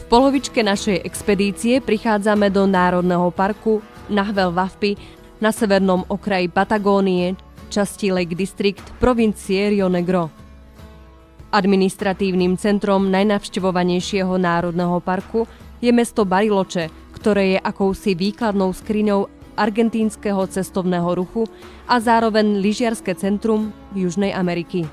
V polovičke našej expedície prichádzame do Národného parku Nahuel Huapi na severnom okraji Patagónie, časti Lake District, provincie Rio Negro. Administratívnym centrom najnavštevovanejšieho národného parku je mesto Bariloche, ktoré je akousi výkladnou skriňou argentínskeho cestovného ruchu a zároveň lyžiarske centrum Južnej Ameriky.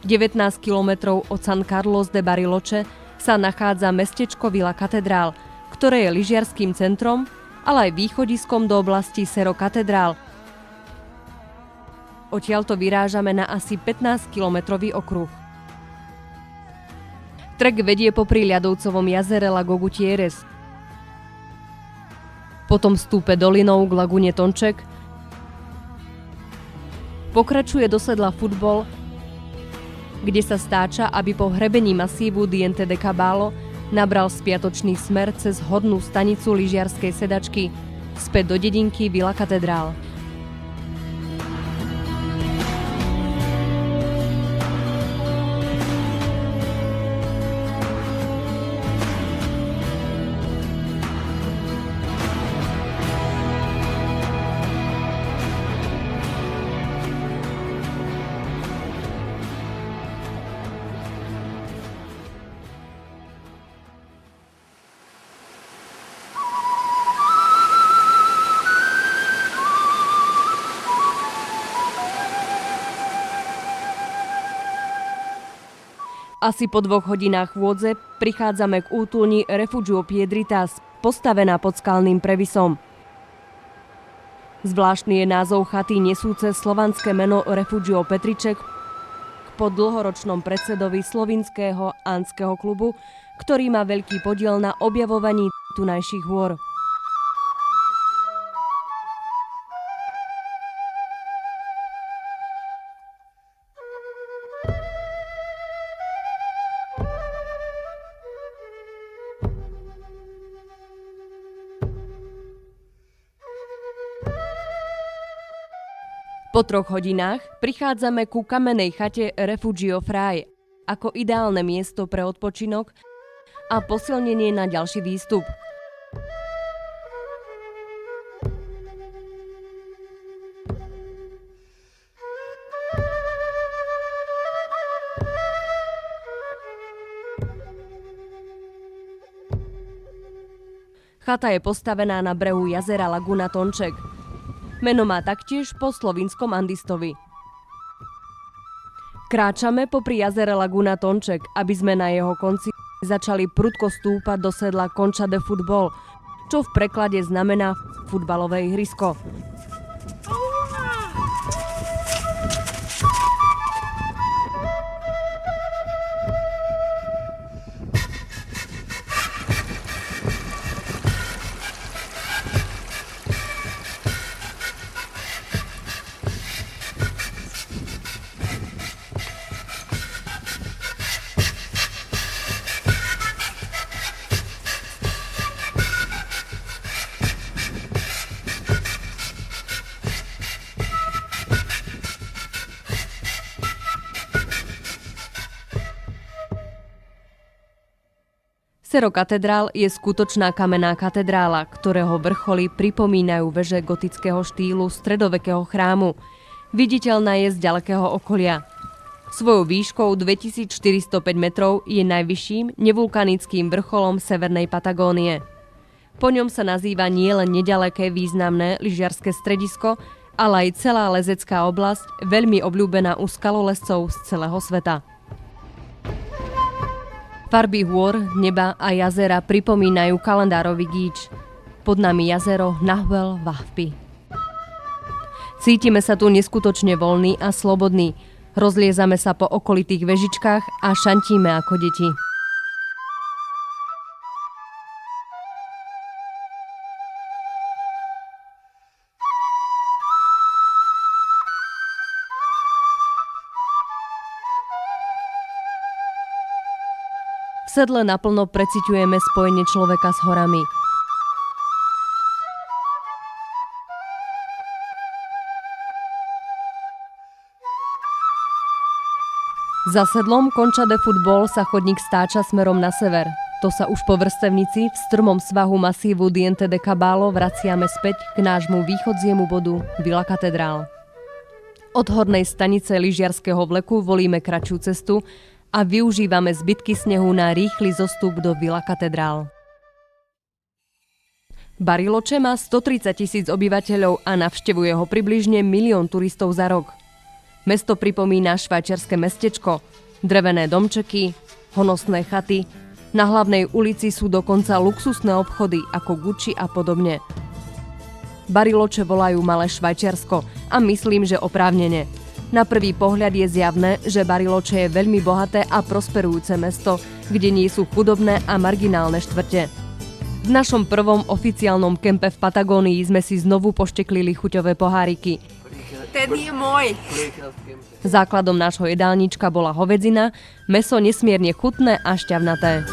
19 kilometrov od San Carlos de Bariloche sa nachádza mestečko Vila Catedral, ktoré je lyžiarským centrom, ale aj východiskom do oblasti Cerro Catedral. Odtiaľto vyrážame na asi 15-kilometrový okruh. Trek vedie popri ľadovcovom jazere Lago Gutierrez. Potom stúpe dolinou k lagune Tonček, pokračuje do sedla Futbol, kde sa stáča, aby po hrebení masívu Diente de Cabalo nabral spiatočný smer cez hornú stanicu lyžiarskej sedačky späť do dedinky Vila Catedral. Asi po 2 hodinách chôdze prichádzame k útulni Refugio Piedritas, postavená pod skalným previsom. Zvláštny je názov chaty nesúce slovanské meno Refugio Petriček po dlhoročnom predsedovi slovinského Andského klubu, ktorý má veľký podiel na objavovaní tunajších hôr. Po 3 hodinách prichádzame ku kamennej chate Refugio Frei ako ideálne miesto pre odpočinok a posilnenie na ďalší výstup. Chata je postavená na brehu jazera Laguna Tonček. Meno má taktiež po slovinskom Andistovi. Kráčame popri jazere Laguna Tonček, aby sme na jeho konci začali prudko stúpať do sedla Concha de Futbol, čo v preklade znamená futbalové ihrisko. Cerro Catedral je skutočná kamenná katedrála, ktorého vrcholy pripomínajú veže gotického štýlu stredovekého chrámu. Viditeľná je z ďalekého okolia. Svojou výškou 2405 metrov je najvyšším nevulkanickým vrcholom severnej Patagónie. Po ňom sa nazýva nielen nedaleké významné lyžiarske stredisko, ale aj celá lezecká oblasť, veľmi obľúbená u skalolezcov z celého sveta. Farby hôr, neba a jazera pripomínajú kalendárový gíč. Pod nami jazero Nahuel Huapi. Cítime sa tu neskutočne voľní a slobodní. Rozliezame sa po okolitých vežičkách a šantíme ako deti. V sedle naplno preciťujeme spojenie človeka s horami. Za sedlom Concha de Futbol sa chodník stáča smerom na sever. To sa už po vrstevnici v strmom svahu masívu Diente de Cabalo vraciame späť k nášmu východziemu bodu Vila Katedrál. Od hornej stanice lyžiarskeho vleku volíme kratšiu cestu a využívame zbytky snehu na rýchly zostup do Vila Katedrál. Bariloche má 130 000 obyvateľov a navštevuje ho približne 1 000 000 turistov za rok. Mesto pripomína švajčiarske mestečko, drevené domčeky, honosné chaty, na hlavnej ulici sú dokonca luxusné obchody ako Gucci a podobne. Bariloche volajú Malé Švajčiarsko a myslím, že oprávnene. Na prvý pohľad je zjavné, že Bariloche je veľmi bohaté a prosperujúce mesto, kde nie sú chudobné a marginálne štvrte. V našom prvom oficiálnom kempe v Patagónii sme si znovu pošteklili chuťové poháriky. Ten je môj. Základom nášho jedálnička bola hovedzina, mäso nesmierne chutné a šťavnaté.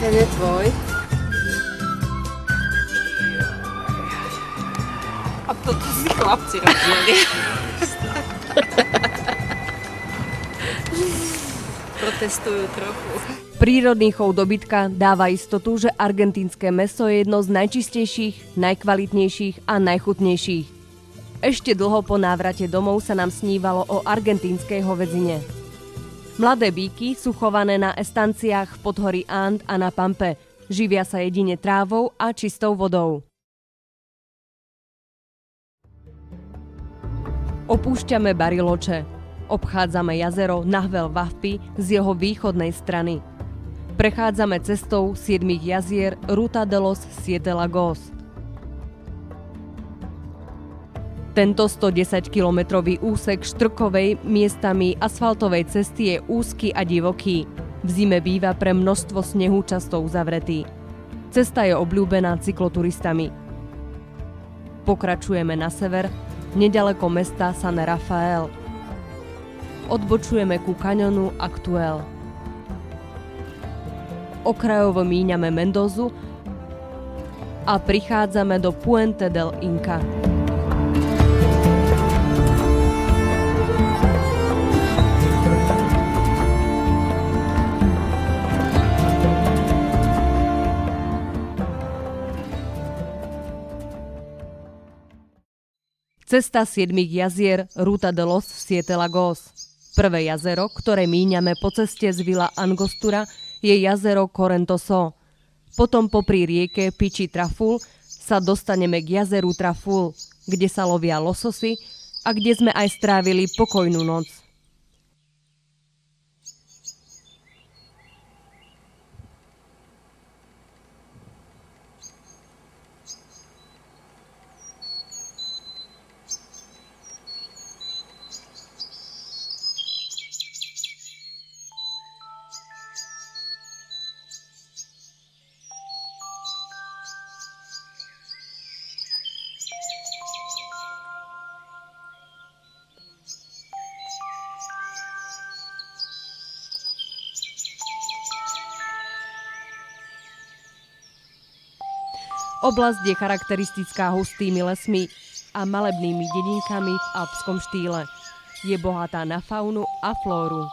Ten je tvoj. A toto si chlapci robili. Protestujú trochu. Prírodný chov dobytka dáva istotu, že argentínske mäso je jedno z najčistejších, najkvalitnejších a najchutnejších. Ešte dlho po návrate domov sa nám snívalo o argentínskej hovedzine. Mladé býky sú chované na estanciách v podhorí And a na Pampe. Živia sa jedine trávou a čistou vodou. Opúšťame Bariloche. Obchádzame jazero Nahuel Huapi z jeho východnej strany. Prechádzame cestou 7 jazier Ruta de los 7 Lagos. Tento 110-kilometrový úsek štrkovej, miestami asfaltovej cesty je úzky a divoký. V zime býva pre množstvo snehu často uzavretý. Cesta je obľúbená cykloturistami. Pokračujeme na sever, nedaleko mesta San Rafael. Odbočujeme ku kaňonu Actuel. Okrajovo míňame Mendozu a prichádzame do Puente del Inca. Cesta 7 jazier Ruta de los 7 Lagos. Prvé jazero, ktoré míňame po ceste z Vila Angostura, je jazero Correntoso. Potom popri rieke Pichi Traful sa dostaneme k jazeru Traful, kde sa lovia lososy a kde sme aj strávili pokojnú noc. Oblasť je charakteristická hustými lesmi a malebnými dedinkami v alpskom štýle. Je bohatá na faunu a flóru.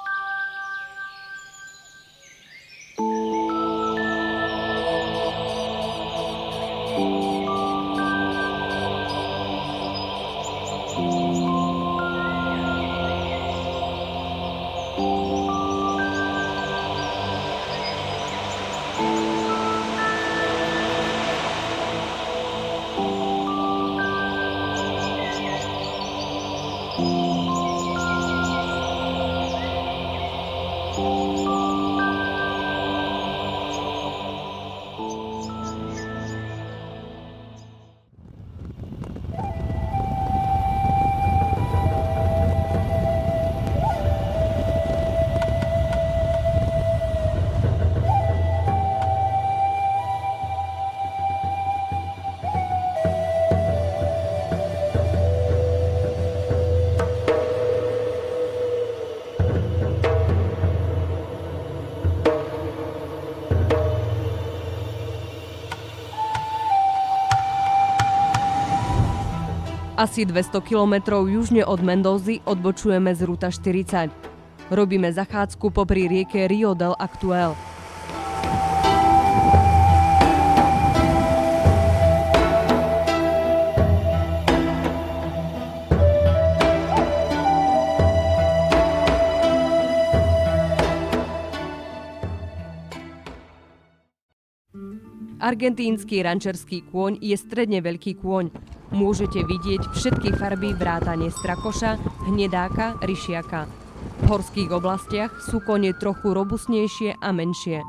Asi 200 kilometrov južne od Mendózy odbočujeme z ruta 40. Robíme zachádzku popri rieke Rio del Actuel. Argentínsky rančerský kôň je stredne veľký kôň. Môžete vidieť všetky farby vrátane strakoša, hnedáka, ryšiaka. V horských oblastiach sú kone trochu robustnejšie a menšie.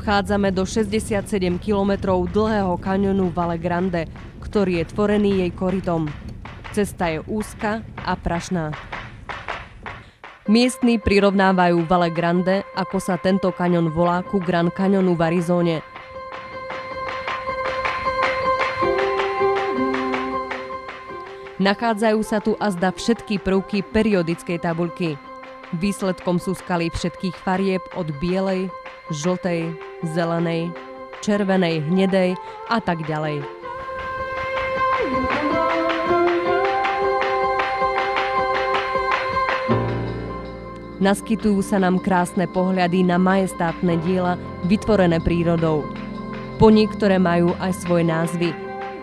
Vchádzame do 67 kilometrov dlhého kaňonu Valle Grande, ktorý je tvorený jej korytom. Cesta je úzka a prašná. Miestni prirovnávajú Valle Grande, ako sa tento kaňon volá, ku Grand Canyonu v Arizóne. Nachádzajú sa tu azda všetky prvky periodickej tabuľky. Výsledkom sú skaly všetkých farieb od bielej, žltej, zelenej, červenej, hnedej a tak ďalej. Naskytujú sa nám krásne pohľady na majestátne diela vytvorené prírodou. Po niektoré majú aj svoje názvy,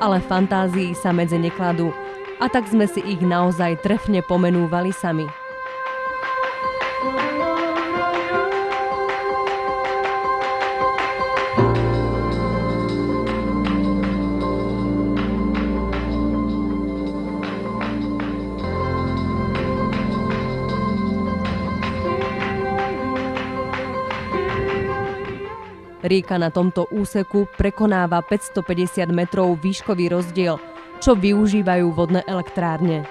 ale fantázii sa medze nekladú, a tak sme si ich naozaj trefne pomenúvali sami. Rieka na tomto úseku prekonáva 550 metrov výškový rozdiel, čo využívajú vodné elektrárne.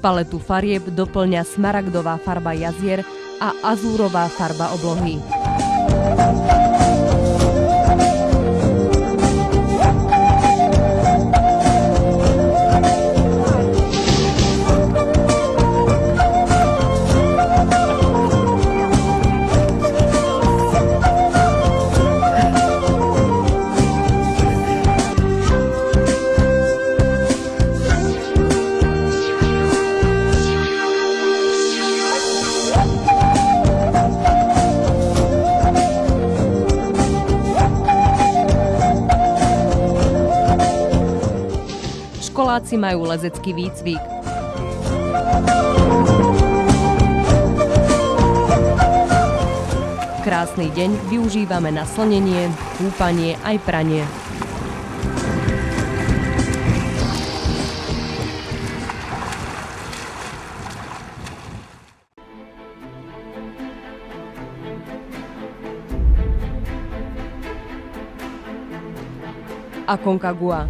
Paletu farieb doplňa smaragdová farba jazier a azúrová farba oblohy. Školáci majú lezecký výcvik. Krásny deň využívame na slnenie, kúpanie aj pranie. Aconcagua.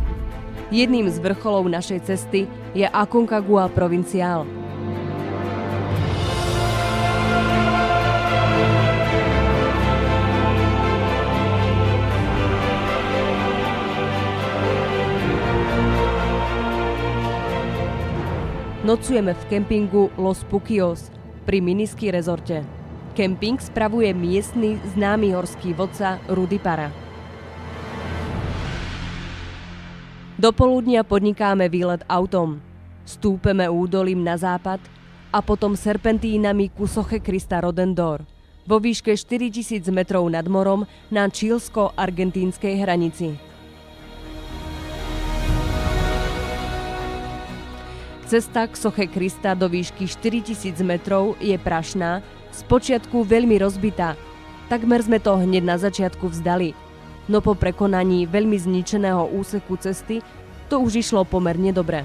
Jedným z vrcholov našej cesty je Aconcagua Provincial. Nocujeme v kempingu Los Puquios pri miniský rezorte. Kemping spravuje miestny známy horský vodca Rudy Para. Do poludnia podnikáme výlet autom. Stúpeme údolím na západ a potom serpentínami ku soche Krista Rodendor. vo výške 4000 metrov nad morom na čílsko-argentínskej hranici. Cesta k soche Krista do výšky 4000 metrov je prašná, spočiatku veľmi rozbitá. Takmer sme to hneď na začiatku vzdali. No po prekonaní veľmi zničeného úseku cesty to už išlo pomerne dobre.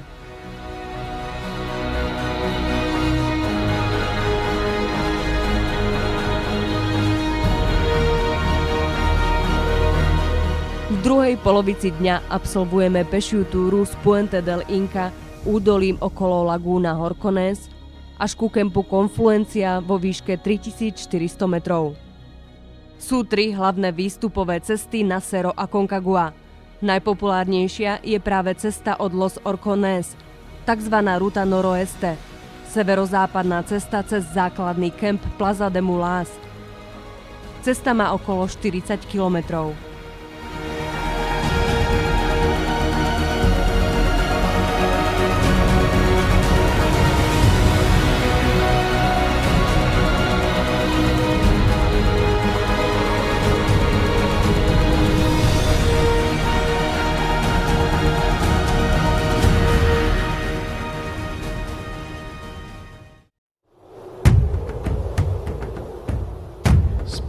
V druhej polovici dňa absolvujeme pešiu túru z Puente del Inca údolím okolo lagúna Horcones až ku kempu Confluencia vo výške 3400 metrov. Sú 3 hlavné výstupové cesty na Cerro Aconcagua. Najpopulárnejšia je práve cesta od Los Horcones, takzvaná Ruta Noroeste, severozápadná cesta cez základný kemp Plaza de Mulás. Cesta má okolo 40 kilometrov.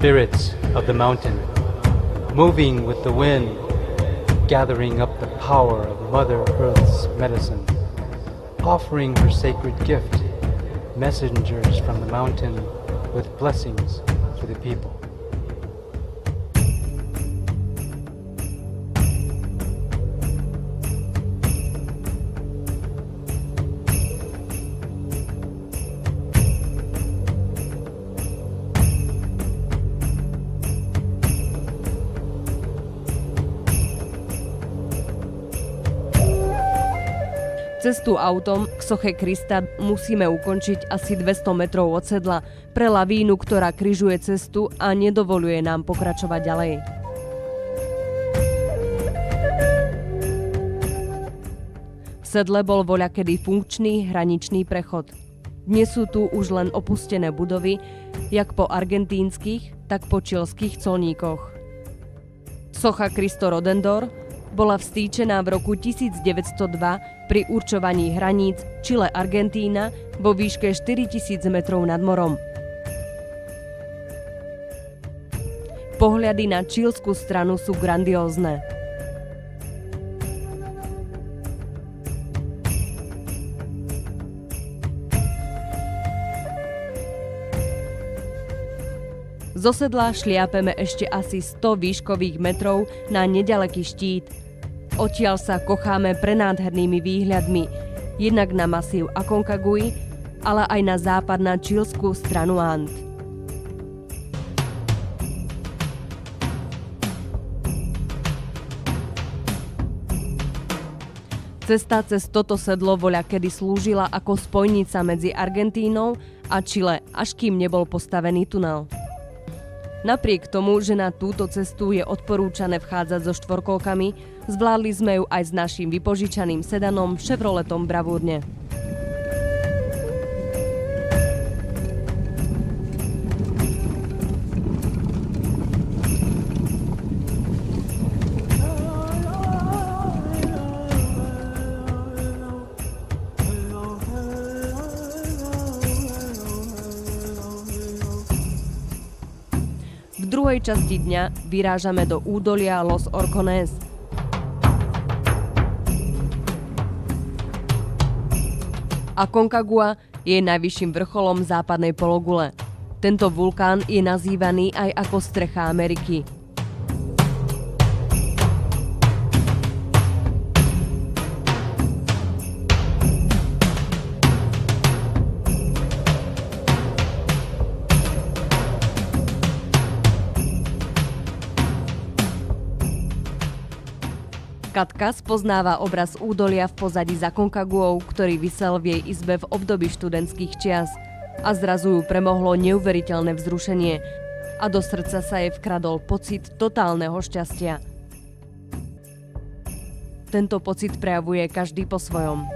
Spirits of the mountain, moving with the wind, gathering up the power of Mother Earth's medicine, offering her sacred gift, messengers from the mountain with blessings for the people. Cestu autom k soche Krista musíme ukončiť asi 200 metrov od sedla pre lavínu, ktorá križuje cestu a nedovoľuje nám pokračovať ďalej. V sedle bol voľakedy funkčný hraničný prechod. Dnes sú tu už len opustené budovy, jak po argentínskych, tak po čilských colníkoch. Socha Cristo Rodendor bola vstýčená v roku 1902 pri určovaní hraníc Čile-Argentína vo výške 4000 metrov nad morom. Pohľady na čílsku stranu sú grandiózne. Zo sedla šliapeme ešte asi 100 výškových metrov na nedaleký štít. Odtiaľ sa kocháme prenádhernými výhľadmi, jednak na masív Aconcagui, ale aj na západ na čílsku stranu And. Cesta cez toto sedlo voľakedy slúžila ako spojnica medzi Argentínou a Čile, až kým nebol postavený tunel. Napriek tomu, že na túto cestu je odporúčané vchádzať so štvorkolkami, zvládli sme ju aj s naším vypožičaným sedanom Chevroletom bravúrne. V druhej časti dňa vyrážame do údolia Los Horcones. Aconcagua je najvyšším vrcholom západnej pologule. Tento vulkán je nazývaný aj ako strecha Ameriky. Katka spoznáva obraz údolia v pozadí za Aconcaguou, ktorý visel v jej izbe v období študentských čias. A zrazu ju premohlo neuveriteľné vzrušenie a do srdca sa jej vkradol pocit totálneho šťastia. Tento pocit prejavuje každý po svojom.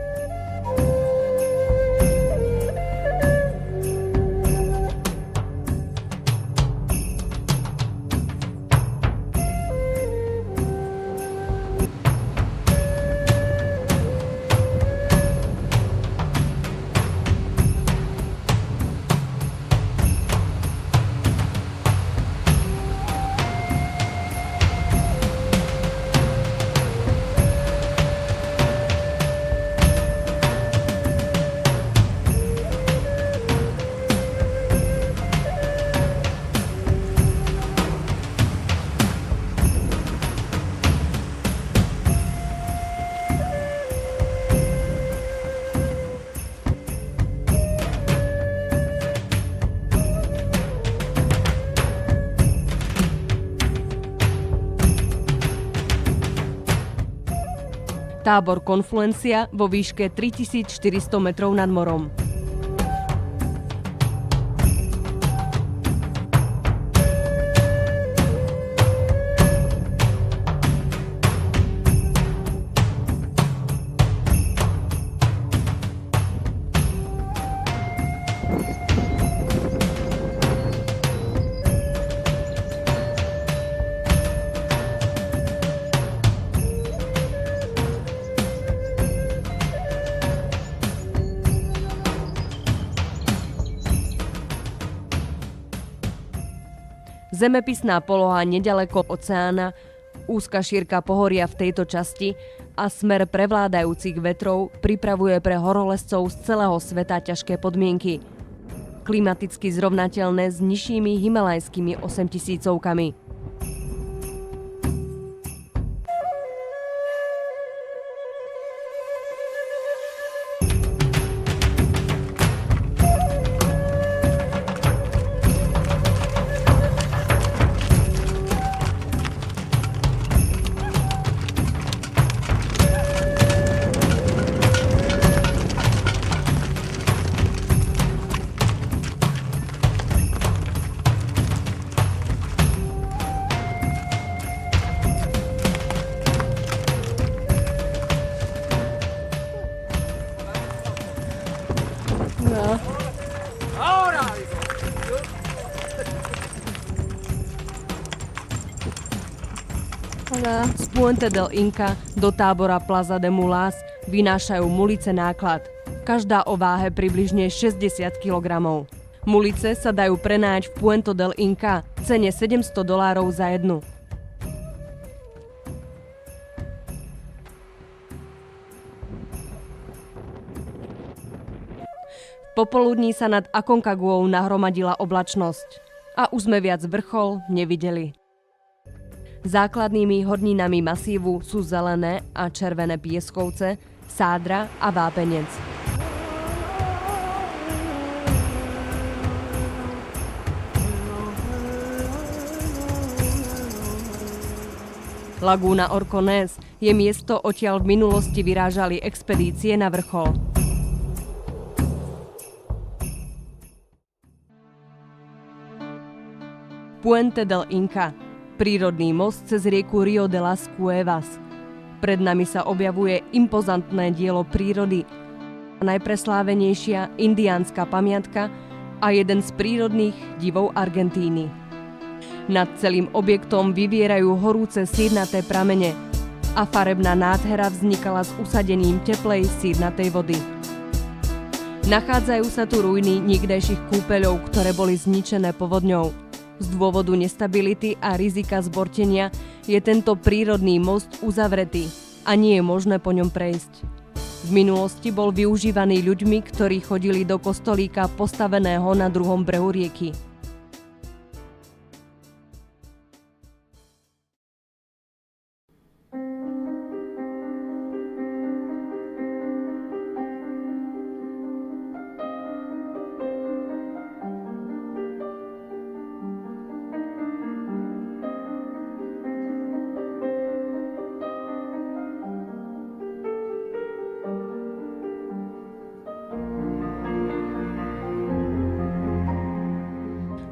Tábor Confluencia vo výške 3400 metrov nad morom. Zemepisná poloha nedaleko oceána, úzka šírka pohoria v tejto časti a smer prevládajúcich vetrov pripravuje pre horolezcov z celého sveta ťažké podmienky. Klimaticky zrovnateľné s nižšími himalajskými 8000-kami. Z Puente del Inca do tábora Plaza de Mulas vynášajú mulice náklad. Každá o váhe približne 60 kg. Mulice sa dajú prenájať v Puente del Inca cene $700 za jednu. Popoludní sa nad Aconcaguou nahromadila oblačnosť a už sme viac vrchol nevideli. Základnými horninami masívu sú zelené a červené pieskovce, sádra a vápenec. Lagúna Orcones je miesto, odtiaľ v minulosti vyrážali expedície na vrchol. Puente del Inca, prírodný most cez rieku Rio de las Cuevas. Pred nami sa objavuje impozantné dielo prírody, najpreslávenejšia indiánska pamiatka a jeden z prírodných divov Argentíny. Nad celým objektom vyvierajú horúce sírnaté pramene a farebná nádhera vznikala s usadením teplej sírnatej vody. Nachádzajú sa tu ruiny nikdejších kúpeľov, ktoré boli zničené povodňou. Z dôvodu nestability a rizika zbortenia je tento prírodný most uzavretý a nie je možné po ňom prejsť. V minulosti bol využívaný ľuďmi, ktorí chodili do kostolíka postaveného na druhom brehu rieky.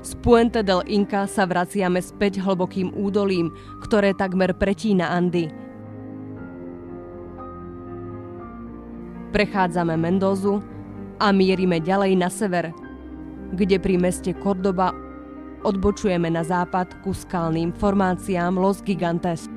Z Puente del Inca sa vraciame späť hlbokým údolím, ktoré takmer pretína Andy. Prechádzame Mendózu a mierime ďalej na sever, kde pri meste Córdoba odbočujeme na západ ku skalným formáciám Los Gigantes.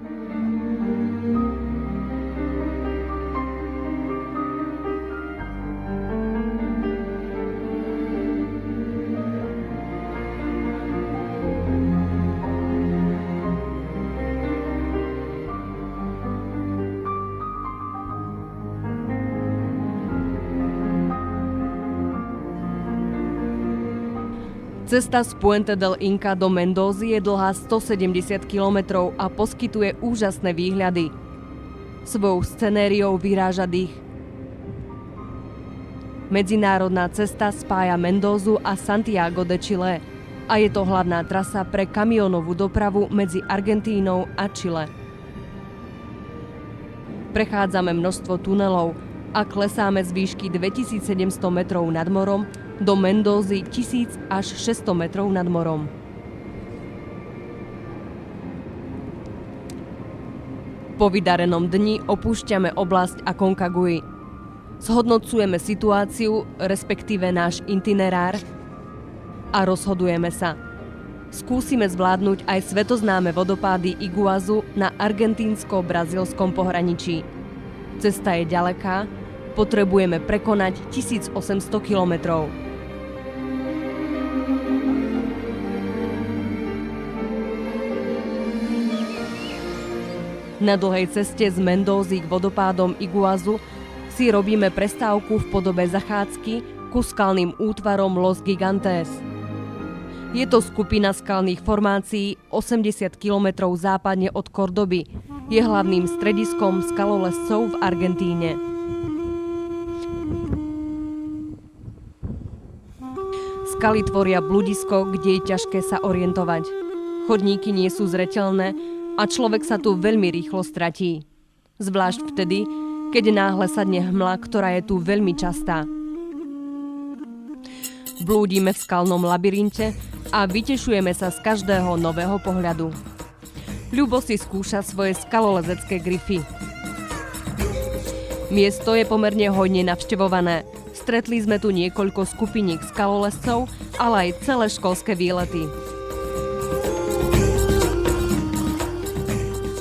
Cesta z Puente del Inca do Mendózy je dlhá 170 km a poskytuje úžasné výhľady. Svojou scenériou vyráža dých. Medzinárodná cesta spája Mendózu a Santiago de Chile a je to hlavná trasa pre kamionovú dopravu medzi Argentínou a Chile. Prechádzame množstvo tunelov a klesáme z výšky 2700 metrov nad morom do Mendózy 1000 až 600 metrov nad morom. Po vydarenom dni opúšťame oblasť Aconcagui. Zhodnocujeme situáciu, respektíve náš itinerár a rozhodujeme sa. Skúsime zvládnuť aj svetoznáme vodopády Iguazu na argentínsko-brazílskom pohraničí. Cesta je ďaleká, potrebujeme prekonať 1800 kilometrov. Na dlhej ceste z Mendózy k vodopádom Iguazu si robíme prestávku v podobe zachádzky ku skalným útvarom Los Gigantes. Je to skupina skalných formácií 80 km západne od Cordoby. Je hlavným strediskom skalolezcov v Argentíne. Skaly tvoria bludisko, kde je ťažké sa orientovať. Chodníky nie sú zreteľné a človek sa tu veľmi rýchlo stratí. Zvlášť vtedy, keď náhle sadne hmla, ktorá je tu veľmi častá. Blúdime v skalnom labyrinte a vytešujeme sa z každého nového pohľadu. Ľubo si skúša svoje skalolezecké grify. Miesto je pomerne hojne navštevované. Stretli sme tu niekoľko skupiniek skalolezcov, ale aj celé školské výlety.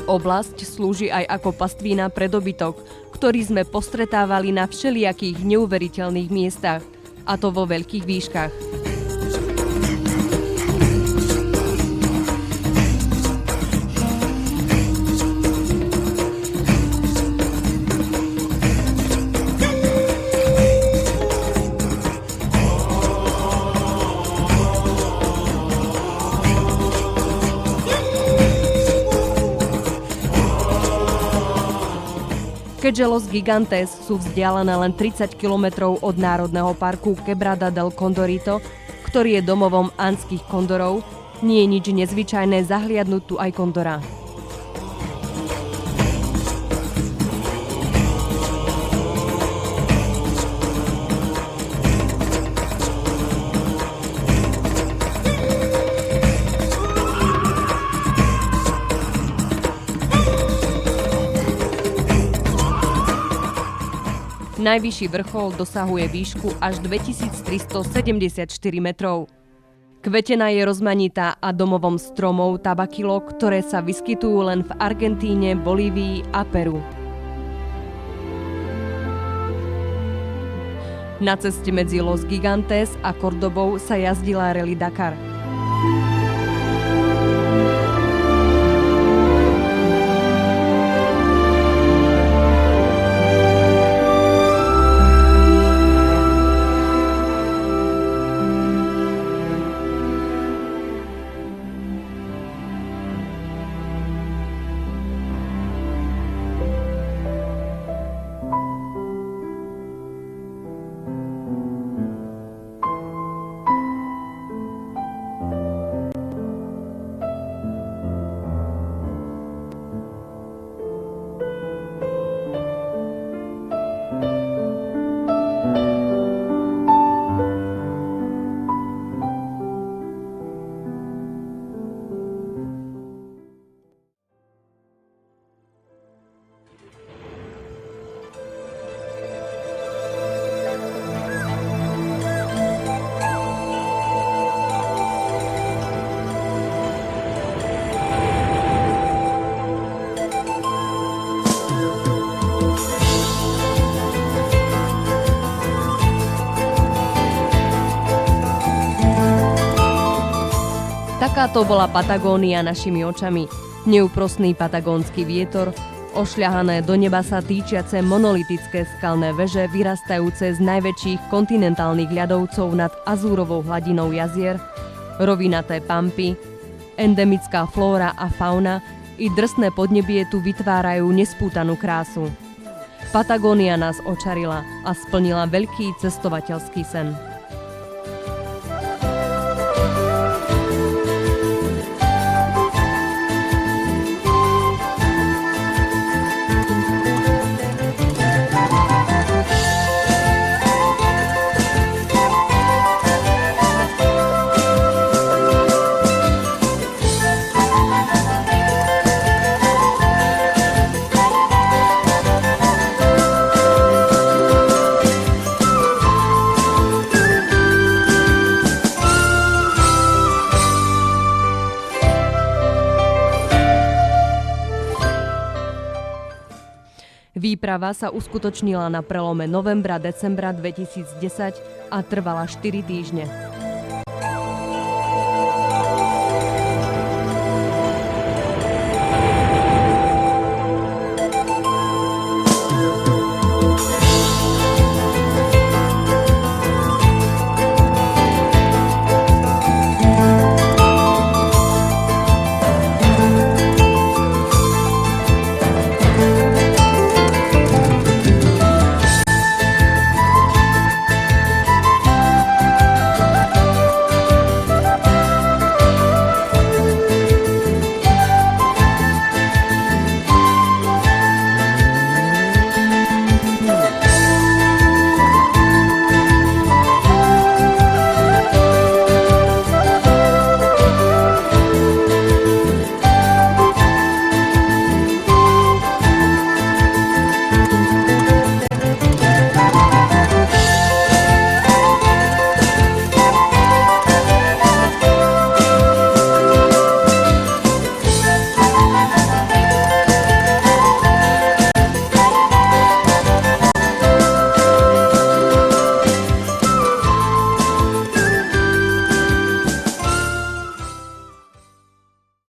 Oblasť slúži aj ako pastvína pre dobytok, ktorý sme postretávali na všelijakých neuveriteľných miestach, a to vo veľkých výškach. Keďže Los Gigantes sú vzdialené len 30 km od Národného parku Quebrada del Condorito, ktorý je domovom andských kondorov, nie je nič nezvyčajné zahliadnúť tu aj kondora. Najvyšší vrchol dosahuje výšku až 2374 metrov. Kvetená je rozmanitá a domovom stromov tabakilo, ktoré sa vyskytujú len v Argentíne, Bolívii a Peru. Na ceste medzi Los Gigantes a Cordobou sa jazdila Rally Dakar. Takáto bola Patagónia našimi očami. Neúprosný patagónsky vietor, ošľahané do neba sa týčiace monolitické skalné veže vyrastajúce z najväčších kontinentálnych ľadovcov nad azúrovou hladinou jazier, rovinaté pampy, endemická flóra a fauna i drsné podnebie tu vytvárajú nespútanú krásu. Patagónia nás očarila a splnila veľký cestovateľský sen. Výprava sa uskutočnila na prelome novembra-decembra 2010 a trvala 4 týždne.